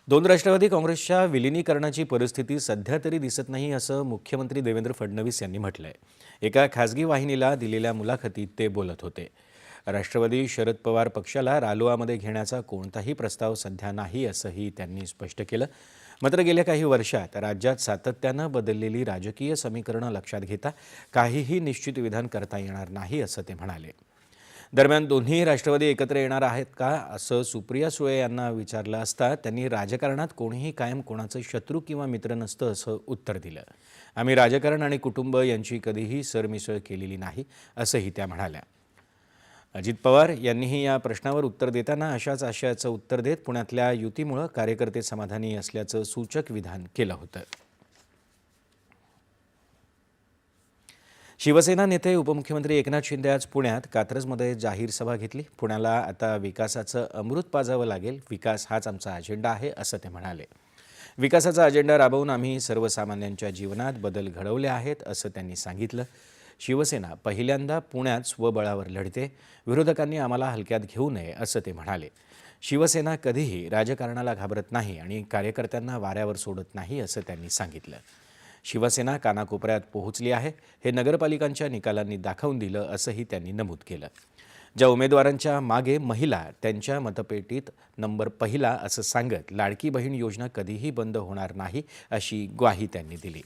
दोन राष्ट्रवादी काँग्रेसच्या विलिनीकरणाची परिस्थिती सध्या तरी दिसत नाही असं मुख्यमंत्री देवेंद्र फडणवीस यांनी म्हटलंय। एका खासगी वाहिनीला दिलेल्या मुलाखतीत ते बोलत होते। राष्ट्रवादी शरद पवार पक्षाला रालोआमध्ये घेण्याचा कोणताही प्रस्ताव सध्या नाही असंही त्यांनी स्पष्ट केलं। मात्र गेल्या काही वर्षात राज्यात सातत्यानं बदललेली राजकीय समीकरणं लक्षात घेता काहीही निश्चित विधान करता येणार नाही असं ते म्हणाले। दरम्यान दोन्ही राष्ट्रवादी एकत्र येणार आहेत का असं सुप्रिया सुळे यांना विचारलं असता त्यांनी राजकारणात कोणीही कायम कोणाचं शत्रू किंवा मित्र नसतं असं उत्तर दिलं। आम्ही राजकारण आणि कुटुंब यांची कधीही सरमिसळ केलेली नाही असंही त्या म्हणाल्या। अजित पवार यांनीही या प्रश्नावर उत्तर देताना अशाच आशयाचं उत्तर देत पुण्यातल्या युतीमुळे कार्यकर्ते समाधानी असल्याचं सूचक विधान केलं होतं। शिवसेना नेते उपमुख्यमंत्री एकनाथ शिंदे आज पुण्यात कात्रजमध्ये जाहीर सभा घेतली। पुण्याला आता विकासाचं अमृत पाजावं लागेल, विकास हाच आमचा अजेंडा आहे असं ते म्हणाले। विकासाचा अजेंडा राबवून आम्ही सर्वसामान्यांच्या जीवनात बदल घडवले आहेत असं त्यांनी सांगितलं। शिवसेना पहिल्यांदा पुण्यात स्वबळावर लढते, विरोधकांनी आम्हाला हलक्यात घेऊ नये असं ते म्हणाले। शिवसेना कधीही राजकारणाला घाबरत नाही आणि कार्यकर्त्यांना वाऱ्यावर सोडत नाही असं त्यांनी सांगितलं। शिवसेना कानाकोपऱ्यात पोहोचली आहे हे नगरपालिकांच्या निकालांनी दाखवून दिलं असंही त्यांनी नमूद केलं। ज्या उमेदवारांच्या मागे महिला त्यांच्या मतपेटीत नंबर पहिला असं सांगत लाडकी बहीण योजना कधीही बंद होणार नाही अशी ग्वाही त्यांनी दिली।